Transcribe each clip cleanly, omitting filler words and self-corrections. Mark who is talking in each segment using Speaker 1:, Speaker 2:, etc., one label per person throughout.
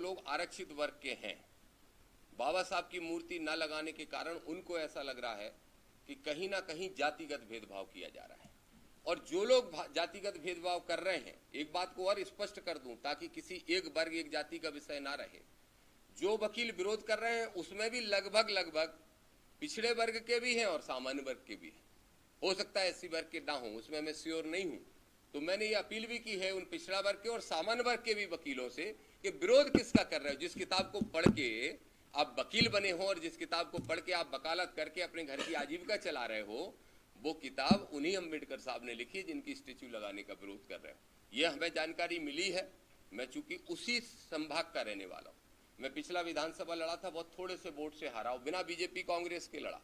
Speaker 1: लोग आरक्षित वर्ग के हैं, बाबा साहब की मूर्ति न लगाने के कारण उनको ऐसा लग रहा है कि कहीं ना कहीं जातिगत भेदभाव किया जा रहा है। और जो लोग जातिगत भेदभाव कर रहे हैं, एक बात को और स्पष्ट कर दूं ताकि किसी एक वर्ग एक जाति का विषय ना रहे, जो वकील विरोध कर रहे हैं उसमें भी लगभग पिछड़े वर्ग के भी हैं और सामान्य वर्ग के भी हैं। हो सकता है एससी वर्ग के ना हो, उसमें मैं श्योर नहीं हूं। तो मैंने ये अपील भी की है उन पिछड़ा वर्ग के और सामान्य वर्ग के भी वकीलों से कि विरोध किसका कर रहे हो। जिस किताब को पढ़ के आप वकील बने हो और जिस किताब को पढ़ के आप वकालत करके अपने घर की आजीविका चला रहे हो, वो किताब उन्हीं अम्बेडकर साहब ने लिखी जिनकी स्टेच्यू लगाने का विरोध कर रहे हो। ये हमें जानकारी मिली है। मैं चूंकि उसी संभाग का रहने वाला हूं, मैं पिछला विधानसभा लड़ा था, बहुत थोड़े से वोट से हारा हूं, बिना बीजेपी कांग्रेस के लड़ा,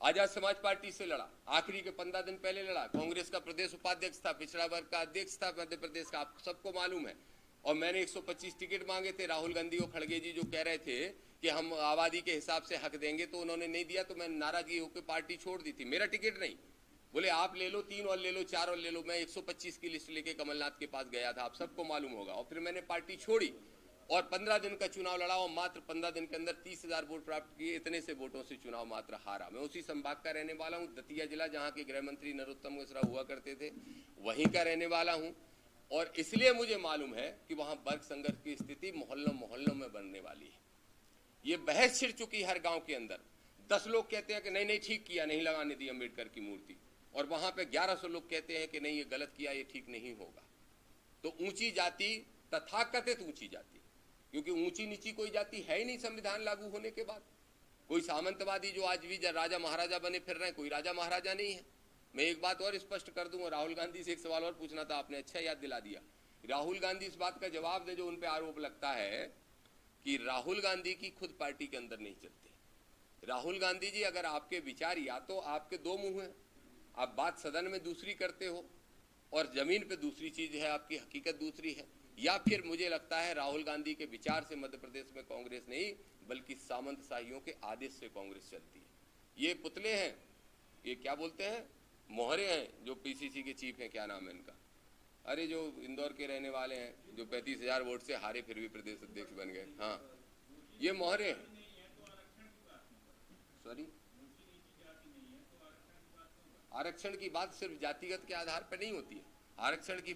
Speaker 1: आजाद समाज पार्टी से लड़ा, आखिरी के 15 दिन पहले लड़ा, कांग्रेस का प्रदेश उपाध्यक्ष था, पिछड़ा वर्ग का अध्यक्ष था मध्य प्रदेश का, आप सबको मालूम है। और मैंने 125 टिकट मांगे थे। राहुल गांधी और खड़गे जी जो कह रहे थे कि हम आबादी के हिसाब से हक देंगे, तो उन्होंने नहीं दिया, तो मैं नाराजगी होकर पार्टी छोड़ दी थी। मेरा टिकट नहीं, बोले आप ले लो, 3 और ले लो, 4 और ले लो। मैं 125 की लिस्ट लेके कमलनाथ के पास गया था, आप सबको मालूम होगा। और फिर मैंने पार्टी छोड़ी और 15 दिन का चुनाव लड़ा और मात्र 15 दिन के अंदर 30,000 वोट प्राप्त किए। इतने से वोटों से चुनाव मात्र हारा। मैं उसी संभाग का रहने वाला हूं, दतिया जिला, जहां के गृह मंत्री नरोत्तम मिश्रा हुआ करते थे, वहीं का रहने वाला हूं। और इसलिए मुझे मालूम है कि वहां वर्ग संघर्ष की स्थिति मोहल्लों में बनने वाली है। ये बहस छिड़ चुकी हर गांव के अंदर। 10 लोग कहते हैं कि नहीं ठीक किया, नहीं लगाने दी अम्बेडकर की मूर्ति, और वहां पे 1100 लोग कहते हैं कि नहीं ये गलत किया, ये ठीक नहीं होगा। तो ऊंची जाति, तथाकथित ऊंची जाति, क्योंकि ऊंची नीची कोई जाति है ही नहीं संविधान लागू होने के बाद। कोई सामंतवादी जो आज भी राजा महाराजा बने फिर रहे हैं, कोई राजा महाराजा नहीं है। मैं एक बात और स्पष्ट कर दूं, राहुल गांधी से एक सवाल और पूछना था, आपने अच्छा याद दिला दिया। राहुल गांधी इस बात का जवाब दे जो उन पे आरोप लगता है कि राहुल गांधी की खुद पार्टी के अंदर नहीं चलते। राहुल गांधी जी, अगर आपके विचार, या तो आपके 2 मुंह हैं, आप बात सदन में दूसरी करते हो और जमीन पे दूसरी चीज है, आपकी हकीकत दूसरी है, या फिर मुझे लगता है राहुल गांधी के विचार से मध्य प्रदेश में कांग्रेस नहीं बल्कि सामंतशाहियों के आदेश से कांग्रेस चलती है। ये पुतले हैं, ये क्या बोलते हैं, मोहरे हैं, जो पीसीसी के चीफ हैं, क्या नाम है इनका, अरे जो इंदौर के रहने वाले हैं, जो 35,000 वोट से हारे फिर भी प्रदेश अध्यक्ष बन गए। हाँ, ये मोहरे हैं। सॉरी, आरक्षण की बात सिर्फ जातिगत के आधार पर नहीं होती है। आरक्षण की